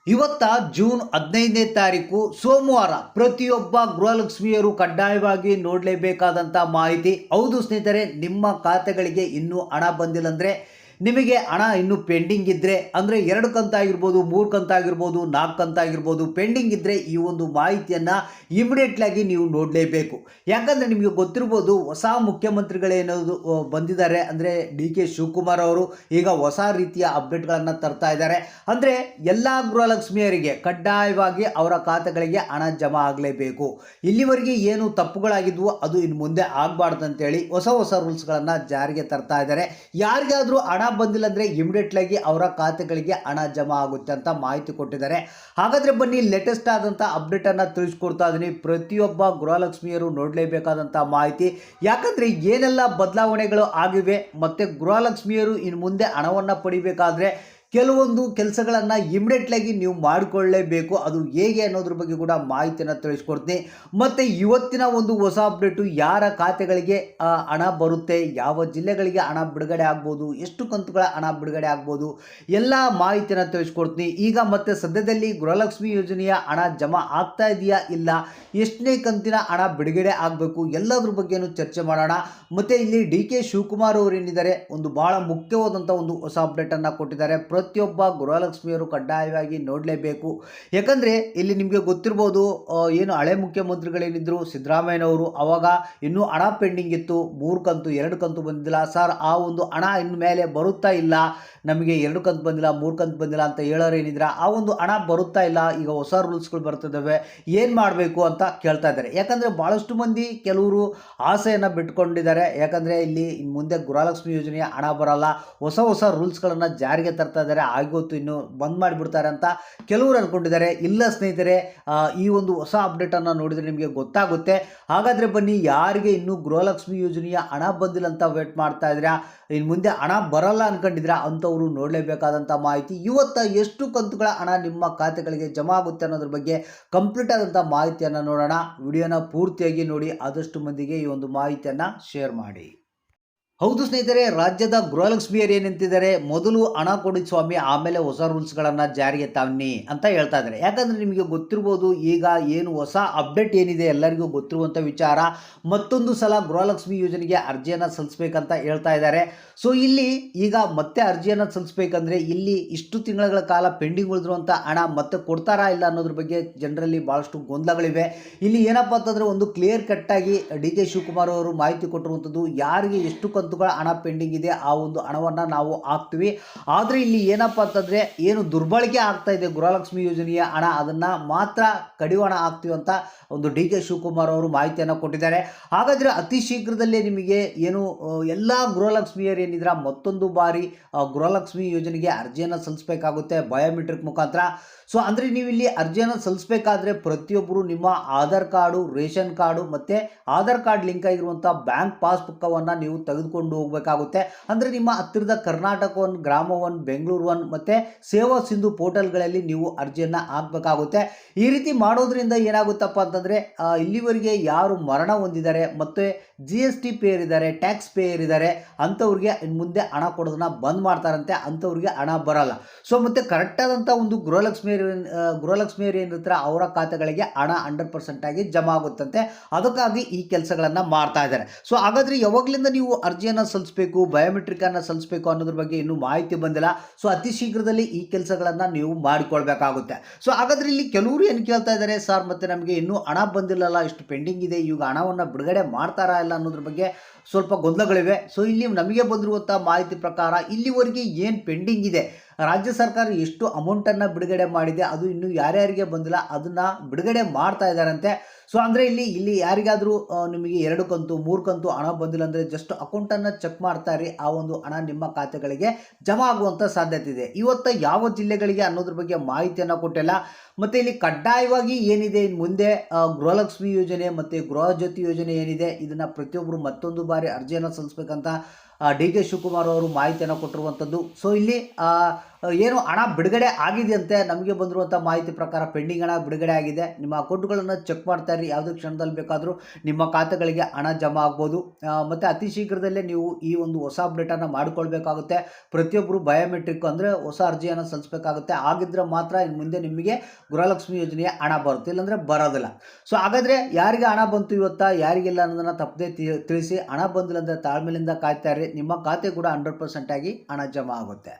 ಇವತ್ತ ಜೂನ್ 15ನೇ ತಾರೀಕು ಸೋಮವಾರ ಪ್ರತಿಯೊಬ್ಬ ಗೃಹಲಕ್ಷ್ಮಿಯರು ಕಡ್ಡಾಯವಾಗಿ ನೋಡಲೇಬೇಕಾದಂಥ ಮಾಹಿತಿ. ಹೌದು ಸ್ನೇಹಿತರೆ, ನಿಮ್ಮ ಖಾತೆಗಳಿಗೆ ಇನ್ನೂ ಹಣ ಬಂದಿಲ್ಲ ಅಂದರೆ, ನಿಮಗೆ ಹಣ ಇನ್ನೂ ಪೆಂಡಿಂಗ್ ಇದ್ದರೆ, ಅಂದರೆ 2 ಕಂತಾಗಿರ್ಬೋದು, 3 ಕಂತಾಗಿರ್ಬೋದು, 4 ಕಂತಾಗಿರ್ಬೋದು, ಪೆಂಡಿಂಗ್ ಇದ್ದರೆ ಈ ಒಂದು ಮಾಹಿತಿಯನ್ನು ಇಮಿಡಿಯೇಟ್ಲಾಗಿ ನೀವು ನೋಡಲೇಬೇಕು. ಯಾಕಂದರೆ ನಿಮಗೆ ಗೊತ್ತಿರ್ಬೋದು, ಹೊಸ ಮುಖ್ಯಮಂತ್ರಿಗಳೇನೋದು ಬಂದಿದ್ದಾರೆ. ಅಂದರೆ DK ಶಿವಕುಮಾರ್ ಅವರು ಈಗ ಹೊಸ ರೀತಿಯ ಅಪ್ಡೇಟ್ಗಳನ್ನು ತರ್ತಾ ಇದ್ದಾರೆ. ಅಂದರೆ ಎಲ್ಲ ಗೃಹಲಕ್ಷ್ಮಿಯರಿಗೆ ಕಡ್ಡಾಯವಾಗಿ ಅವರ ಖಾತೆಗಳಿಗೆ ಹಣ ಜಮಾ ಆಗಲೇಬೇಕು. ಇಲ್ಲಿವರೆಗೆ ಏನು ತಪ್ಪುಗಳಾಗಿದ್ವು ಅದು ಇನ್ನು ಮುಂದೆ ಆಗಬಾರ್ದು ಅಂತೇಳಿ ಹೊಸ ಹೊಸ ರೂಲ್ಸ್ಗಳನ್ನು ಜಾರಿಗೆ ತರ್ತಾ ಇದ್ದಾರೆ. ಯಾರಿಗಾದರೂ ಹಣ ಬಂದಿಲ್ಲ ಅಂದರೆ ಇಮಿಡಿಯೇಟ್ಲಾಗಿ ಅವರ ಖಾತೆಗಳಿಗೆ ಹಣ ಜಮಾ ಆಗುತ್ತೆ ಅಂತ ಮಾಹಿತಿ ಕೊಟ್ಟಿದ್ದಾರೆ. ಹಾಗಾದರೆ ಬನ್ನಿ, ಲೇಟೆಸ್ಟ್ ಆದಂಥ ಅಪ್ಡೇಟನ್ನು ತಿಳಿಸ್ಕೊಡ್ತಾ ಇದ್ದೀನಿ. ಪ್ರತಿಯೊಬ್ಬ ಗೃಹಲಕ್ಷ್ಮಿಯರು ನೋಡಲೇಬೇಕಾದಂಥ ಮಾಹಿತಿ. ಯಾಕಂದರೆ ಏನೆಲ್ಲ ಬದಲಾವಣೆಗಳು ಆಗಿವೆ ಮತ್ತು ಗೃಹಲಕ್ಷ್ಮಿಯರು ಇನ್ನು ಮುಂದೆ ಹಣವನ್ನು ಪಡಿಬೇಕಾದ್ರೆ ಕೆಲವೊಂದು ಕೆಲಸಗಳನ್ನು ಇಮಿಡಿಯೇಟ್ಲಾಗಿ ನೀವು ಮಾಡಿಕೊಳ್ಳಲೇಬೇಕು. ಅದು ಹೇಗೆ ಅನ್ನೋದ್ರ ಬಗ್ಗೆ ಕೂಡ ಮಾಹಿತಿಯನ್ನು ತಿಳಿಸ್ಕೊಡ್ತೀನಿ. ಮತ್ತು ಇವತ್ತಿನ ಒಂದು ಹೊಸ ಅಪ್ಡೇಟು, ಯಾರ ಖಾತೆಗಳಿಗೆ ಹಣ ಬರುತ್ತೆ, ಯಾವ ಜಿಲ್ಲೆಗಳಿಗೆ ಹಣ ಬಿಡುಗಡೆ ಆಗ್ಬೋದು, ಎಷ್ಟು ಕಂತುಗಳ ಹಣ ಬಿಡುಗಡೆ ಆಗ್ಬೋದು, ಎಲ್ಲ ಮಾಹಿತಿಯನ್ನು ತಿಳಿಸ್ಕೊಡ್ತೀನಿ. ಈಗ ಮತ್ತೆ ಸದ್ಯದಲ್ಲಿ ಗೃಹಲಕ್ಷ್ಮಿ ಯೋಜನೆಯ ಹಣ ಜಮಾ ಆಗ್ತಾ ಇದೆಯಾ ಇಲ್ಲ, ಎಷ್ಟನೇ ಕಂತಿನ ಹಣ ಬಿಡುಗಡೆ ಆಗಬೇಕು, ಎಲ್ಲದ್ರ ಬಗ್ಗೆನೂ ಚರ್ಚೆ ಮಾಡೋಣ. ಮತ್ತು ಇಲ್ಲಿ DK ಶಿವಕುಮಾರ್ ಅವರು ಏನಿದ್ದಾರೆ, ಒಂದು ಭಾಳ ಮುಖ್ಯವಾದಂಥ ಒಂದು ಹೊಸ ಅಪ್ಡೇಟನ್ನು ಕೊಟ್ಟಿದ್ದಾರೆ. ಪ್ರತಿಯೊಬ್ಬ ಗೃಹಲಕ್ಷ್ಮಿಯರು ಕಡ್ಡಾಯವಾಗಿ ನೋಡಲೇಬೇಕು. ಯಾಕಂದರೆ ಇಲ್ಲಿ ನಿಮಗೆ ಗೊತ್ತಿರ್ಬೋದು, ಏನು ಹಳೆ ಮುಖ್ಯಮಂತ್ರಿಗಳೇನಿದ್ರು ಸಿದ್ದರಾಮಯ್ಯನವರು, ಅವಾಗ ಇನ್ನೂ ಹಣ ಪೆಂಡಿಂಗ್ ಇತ್ತು. 3 ಕಂತು 2 ಕಂತು ಬಂದಿಲ್ಲ ಸರ್, ಆ ಒಂದು ಹಣ ಇನ್ನು ಮೇಲೆ ಬರುತ್ತಾ ಇಲ್ಲ, ನಮಗೆ 2 ಕಂತು ಬಂದಿಲ್ಲ 3 ಕಂತು ಬಂದಿಲ್ಲ ಅಂತ ಹೇಳೋರು ಏನಿದ್ರೆ, ಆ ಒಂದು ಹಣ ಬರುತ್ತಾ ಇಲ್ಲ, ಈಗ ಹೊಸ ರೂಲ್ಸ್ಗಳು ಬರ್ತಿದ್ದಾವೆ, ಏನು ಮಾಡಬೇಕು ಅಂತ ಕೇಳ್ತಾ ಇದ್ದಾರೆ. ಯಾಕಂದರೆ ಭಾಳಷ್ಟು ಮಂದಿ ಕೆಲವರು ಆಸೆಯನ್ನು ಬಿಟ್ಕೊಂಡಿದ್ದಾರೆ. ಯಾಕಂದರೆ ಇಲ್ಲಿ ಇನ್ನು ಮುಂದೆ ಗೃಹಲಕ್ಷ್ಮಿ ಯೋಜನೆಯ ಹಣ ಬರಲ್ಲ, ಹೊಸ ಹೊಸ ರೂಲ್ಸ್ಗಳನ್ನು ಜಾರಿಗೆ ತರ್ತಾ ಇದ್ದಾರೆ, ಆಗೋತ್ತು ಇನ್ನು ಬಂದ್ ಮಾಡಿಬಿಡ್ತಾರೆ ಅಂತ ಕೆಲವರು ಅಂದ್ಕೊಂಡಿದ್ದಾರೆ. ಇಲ್ಲ ಸ್ನೇಹಿತರೆ, ಈ ಒಂದು ಹೊಸ ಅಪ್ಡೇಟನ್ನು ನೋಡಿದರೆ ನಿಮಗೆ ಗೊತ್ತಾಗುತ್ತೆ. ಹಾಗಾದರೆ ಬನ್ನಿ, ಯಾರಿಗೆ ಇನ್ನೂ ಗೃಹಲಕ್ಷ್ಮಿ ಯೋಜನೆಯ ಹಣ ಬಂದಿಲ್ಲ ಅಂತ ವೇಟ್ ಮಾಡ್ತಾ ಇದ್ದೀರಾ, ಇನ್ನು ಮುಂದೆ ಹಣ ಬರಲ್ಲ ಅಂದ್ಕೊಂಡಿದ್ದೀರಾ ಅಂಥವರು ನೋಡಲೇಬೇಕಾದಂಥ ಮಾಹಿತಿ. ಇವತ್ತು ಎಷ್ಟು ಕಂತುಗಳ ಹಣ ನಿಮ್ಮ ಖಾತೆಗಳಿಗೆ ಜಮಾ ಆಗುತ್ತೆ ಅನ್ನೋದ್ರ ಬಗ್ಗೆ ಕಂಪ್ಲೀಟ್ ಆದಂಥ ಮಾಹಿತಿಯನ್ನು ನೋಡೋಣ. ವಿಡಿಯೋನ ಪೂರ್ತಿಯಾಗಿ ನೋಡಿ, ಆದಷ್ಟು ಮಂದಿಗೆ ಈ ಒಂದು ಮಾಹಿತಿಯನ್ನು ಶೇರ್ ಮಾಡಿ. ಹೌದು ಸ್ನೇಹಿತರೆ, ರಾಜ್ಯದ ಗೃಹಲಕ್ಷ್ಮಿಯರು ಏನಂತಿದ್ದಾರೆ, ಮೊದಲು ಹಣ ಕೊಡಿ ಸ್ವಾಮಿ, ಆಮೇಲೆ ಹೊಸ ರೂಲ್ಸ್ಗಳನ್ನು ಜಾರಿಗೆ ತನ್ನಿ ಅಂತ ಹೇಳ್ತಾ ಇದ್ದಾರೆ. ಯಾಕಂದರೆ ನಿಮಗೆ ಗೊತ್ತಿರ್ಬೋದು, ಈಗ ಏನು ಹೊಸ ಅಪ್ಡೇಟ್ ಏನಿದೆ ಎಲ್ಲರಿಗೂ ಗೊತ್ತಿರುವಂಥ ವಿಚಾರ. ಮತ್ತೊಂದು ಸಲ ಗೃಹಲಕ್ಷ್ಮಿ ಯೋಜನೆಗೆ ಅರ್ಜಿಯನ್ನು ಸಲ್ಲಿಸಬೇಕಂತ ಹೇಳ್ತಾ ಇದ್ದಾರೆ. ಸೊ ಇಲ್ಲಿ ಈಗ ಮತ್ತೆ ಅರ್ಜಿಯನ್ನು ಸಲ್ಲಿಸಬೇಕಂದ್ರೆ ಇಲ್ಲಿ ಇಷ್ಟು ತಿಂಗಳ ಕಾಲ ಪೆಂಡಿಂಗ್ ಉಳಿದಿರುವಂಥ ಹಣ ಮತ್ತೆ ಕೊಡ್ತಾರಾ ಇಲ್ಲ ಅನ್ನೋದ್ರ ಬಗ್ಗೆ ಜನರಲ್ಲಿ ಭಾಳಷ್ಟು ಗೊಂದಲಗಳಿವೆ. ಇಲ್ಲಿ ಏನಪ್ಪ ಅಂತಂದರೆ, ಒಂದು ಕ್ಲಿಯರ್ ಕಟ್ಟಾಗಿ DK ಶಿವಕುಮಾರ್ ಅವರು ಮಾಹಿತಿ ಕೊಟ್ಟಿರುವಂಥದ್ದು, ಯಾರಿಗೆ ಎಷ್ಟು ಕಂತುಗಳ ಹಣ ಪೆಂಡಿಂಗ್ ಇದೆ ಆ ಒಂದು ಹಣವನ್ನು ನಾವು ಹಾಕ್ತೀವಿ. ಆದರೆ ಇಲ್ಲಿ ಏನಪ್ಪ ಅಂತಂದರೆ, ಏನು ದುರ್ಬಳಕೆ ಆಗ್ತಾ ಇದೆ ಗೃಹಲಕ್ಷ್ಮಿ ಯೋಜನೆಯ ಹಣ, ಅದನ್ನು ಮಾತ್ರ ಕಡಿವಾಣ ಹಾಕ್ತೀವಿ ಅಂತ ಒಂದು DK ಶಿವಕುಮಾರ್ ಅವರು ಮಾಹಿತಿಯನ್ನು ಕೊಟ್ಟಿದ್ದಾರೆ. ಹಾಗಾದರೆ ಅತಿ ಶೀಘ್ರದಲ್ಲೇ ನಿಮಗೆ ಏನು ಎಲ್ಲ ಗೃಹಲಕ್ಷ್ಮಿಯರು ಏನಿದ್ರೆ ಮತ್ತೊಂದು ಬಾರಿ ಗೃಹಲಕ್ಷ್ಮಿ ಯೋಜನೆಗೆ ಅರ್ಜಿಯನ್ನು ಸಲ್ಲಿಸಬೇಕಾಗುತ್ತೆ ಬಯೋಮೆಟ್ರಿಕ್ ಮುಖಾಂತರ. ಸೊ ಅಂದರೆ ನೀವು ಇಲ್ಲಿ ಅರ್ಜಿಯನ್ನು ಸಲ್ಲಿಸಬೇಕಾದ್ರೆ ಪ್ರತಿಯೊಬ್ಬರು ನಿಮ್ಮ ಆಧಾರ್ ಕಾರ್ಡು, ರೇಷನ್ ಕಾರ್ಡು ಮತ್ತು ಆಧಾರ್ ಕಾರ್ಡ್ ಲಿಂಕ್ ಆಗಿರುವಂಥ ಬ್ಯಾಂಕ್ ಪಾಸ್ಬುಕ್ಕವನ್ನು ನೀವು ತೆಗೆದುಕೊಂಡು ಹೋಗಬೇಕಾಗುತ್ತೆ. ಅಂದರೆ ನಿಮ್ಮ ಹತ್ತಿರದ ಕರ್ನಾಟಕ ಒನ್, ಗ್ರಾಮ ಒನ್, ಬೆಂಗಳೂರು ಒನ್ ಮತ್ತು ಸೇವಾ ಸಿಂಧು ಪೋರ್ಟಲ್ಗಳಲ್ಲಿ ನೀವು ಅರ್ಜಿಯನ್ನು ಹಾಕಬೇಕಾಗುತ್ತೆ. ಈ ರೀತಿ ಮಾಡೋದ್ರಿಂದ ಏನಾಗುತ್ತಪ್ಪ ಅಂತಂದರೆ, ಇಲ್ಲಿವರೆಗೆ ಯಾರು ಮರಣ ಹೊಂದಿದ್ದಾರೆ ಮತ್ತು GST ಪೇಯರ್ ಇದ್ದಾರೆ, ಟ್ಯಾಕ್ಸ್ ಪೇಯರ್ ಇದ್ದಾರೆ, ಅಂಥವ್ರಿಗೆ ಇನ್ನು ಮುಂದೆ ಹಣ ಕೊಡೋದನ್ನ ಬಂದ್ ಮಾಡ್ತಾರಂತೆ, ಅಂಥವ್ರಿಗೆ ಹಣ ಬರಲ್ಲ. ಸೊ ಮತ್ತು ಕರೆಕ್ಟಾದಂಥ ಒಂದು ಗೃಹಲಕ್ಷ್ಮಿಯರು ಏನಿರ್ತಾರೆ ಅವರ ಖಾತೆಗಳಿಗೆ ಹಣ 100% ಆಗಿ ಜಮಾ ಆಗುತ್ತಂತೆ. ಅದಕ್ಕಾಗಿ ಈ ಕೆಲಸಗಳನ್ನು ಮಾಡ್ತಾ ಇದ್ದಾರೆ. ಸೊ ಹಾಗಾದರೆ ಯಾವಾಗಲಿಂದ ನೀವು ಅರ್ಜಿಯನ್ನು ಸಲ್ಲಿಸಬೇಕು, ಬಯೋಮೆಟ್ರಿಕನ್ನು ಸಲ್ಲಿಸಬೇಕು ಅನ್ನೋದ್ರ ಬಗ್ಗೆ ಇನ್ನೂ ಮಾಹಿತಿ ಬಂದಿಲ್ಲ. ಸೊ ಅತಿ ಶೀಘ್ರದಲ್ಲಿ ಈ ಕೆಲಸಗಳನ್ನು ನೀವು ಮಾಡಿಕೊಳ್ಬೇಕಾಗುತ್ತೆ. ಸೊ ಹಾಗಾದರೆ ಇಲ್ಲಿ ಕೆಲವರು ಏನು ಕೇಳ್ತಾ ಇದ್ದಾರೆ, ಸರ್ ಮತ್ತೆ ನಮಗೆ ಇನ್ನೂ ಹಣ ಬಂದಿಲ್ಲಲ್ಲ, ಇಷ್ಟು ಪೆಂಡಿಂಗ್ ಇದೆ, ಈಗ ಹಣವನ್ನು ಬಿಡುಗಡೆ ಮಾಡ್ತಾರಾ ಇಲ್ಲ ಅನ್ನೋದ್ರ ಬಗ್ಗೆ ಸ್ವಲ್ಪ ಗೊಂದಲಗಳಿವೆ. ಸೊ ಇಲ್ಲಿ ನಮಗೆ ಬಂದಿರುವಂಥ ಮಾಹಿತಿ ಪ್ರಕಾರ ಇಲ್ಲಿವರೆಗೆ ಏನು ಪೆಂಡಿಂಗ್ ಇದೆ, ರಾಜ್ಯ ಸರ್ಕಾರ ಎಷ್ಟು ಅಮೌಂಟನ್ನು ಬಿಡುಗಡೆ ಮಾಡಿದೆ, ಅದು ಇನ್ನೂ ಯಾರ್ಯಾರಿಗೆ ಬಂದಿಲ್ಲ ಅದನ್ನು ಬಿಡುಗಡೆ ಮಾಡ್ತಾ ಇದ್ದಾರಂತೆ. ಸೊ ಅಂದರೆ ಇಲ್ಲಿ ಯಾರಿಗಾದರೂ ನಿಮಗೆ 2 ಕಂತು 3 ಕಂತು ಹಣ ಬಂದಿಲ್ಲ ಅಂದರೆ ಜಸ್ಟ್ ಅಕೌಂಟನ್ನು ಚೆಕ್ ಮಾಡ್ತಾರೆ, ಆ ಒಂದು ಹಣ ನಿಮ್ಮ ಖಾತೆಗಳಿಗೆ ಜಮಾ ಆಗುವಂಥ ಸಾಧ್ಯತೆ ಇದೆ. ಇವತ್ತು ಯಾವ ಜಿಲ್ಲೆಗಳಿಗೆ ಅನ್ನೋದ್ರ ಬಗ್ಗೆ ಮಾಹಿತಿಯನ್ನು ಕೊಟ್ಟಿಲ್ಲ. ಮತ್ತು ಇಲ್ಲಿ ಕಡ್ಡಾಯವಾಗಿ ಏನಿದೆ ಇನ್ನು ಮುಂದೆ ಗೃಹಲಕ್ಷ್ಮಿ ಯೋಜನೆ ಮತ್ತು ಗೃಹ ಜ್ಯೋತಿ ಯೋಜನೆ ಏನಿದೆ, ಇದನ್ನು ಪ್ರತಿಯೊಬ್ಬರು ಮತ್ತೊಂದು ಬಾರಿ ಅರ್ಜಿಯನ್ನು ಸಲ್ಲಿಸಬೇಕಂತ ಡಿ ಕೆ ಶಿವಕುಮಾರ್ ಅವರು ಮಾಹಿತಿಯನ್ನು ಕೊಟ್ಟಿರುವಂಥದ್ದು. ಸೊ ಇಲ್ಲಿ ಏನು ಹಣ ಬಿಡುಗಡೆ ಆಗಿದೆಯಂತೆ. ನಮಗೆ ಬಂದಿರುವಂಥ ಮಾಹಿತಿ ಪ್ರಕಾರ ಪೆಂಡಿಂಗ್ ಹಣ ಬಿಡುಗಡೆ ಆಗಿದೆ. ನಿಮ್ಮ ಅಕೌಂಟ್ಗಳನ್ನು ಚೆಕ್ ಮಾಡ್ತಾ ಇರಿ, ಯಾವುದೇ ಕ್ಷಣದಲ್ಲಿ ಬೇಕಾದರೂ ನಿಮ್ಮ ಖಾತೆಗಳಿಗೆ ಹಣ ಜಮಾ ಆಗ್ಬೋದು. ಮತ್ತು ಅತಿ ಶೀಘ್ರದಲ್ಲೇ ನೀವು ಈ ಒಂದು ಹೊಸ ಅಪ್ಡೇಟನ್ನು ಮಾಡಿಕೊಳ್ಬೇಕಾಗುತ್ತೆ. ಪ್ರತಿಯೊಬ್ಬರು ಬಯೋಮೆಟ್ರಿಕ್ ಅಂದರೆ ಹೊಸ ಅರ್ಜಿಯನ್ನು ಸಲ್ಲಿಸಬೇಕಾಗುತ್ತೆ. ಆಗಿದ್ದರೆ ಮಾತ್ರ ಇನ್ನು ಮುಂದೆ ನಿಮಗೆ ಗೃಹಲಕ್ಷ್ಮಿ ಯೋಜನೆಯ ಹಣ ಬರುತ್ತೆ, ಇಲ್ಲಾಂದರೆ ಬರೋದಿಲ್ಲ. ಸೊ ಹಾಗಾದರೆ ಯಾರಿಗೆ ಹಣ ಬಂತು ಇವತ್ತಾ, ಯಾರಿಗಿಲ್ಲ ಅನ್ನೋದನ್ನು ತಪ್ಪದೇ ತಿಳಿಸಿ. ಹಣ ಬಂದಿಲ್ಲ ಅಂದರೆ ತಾಳ್ಮೆಯಿಂದ ಕಾಯ್ತಾ ಇರಿ, ನಿಮ್ಮ ಖಾತೆ ಕೂಡ 100% ಆಗಿ ಹಣ ಜಮಾ ಆಗುತ್ತೆ.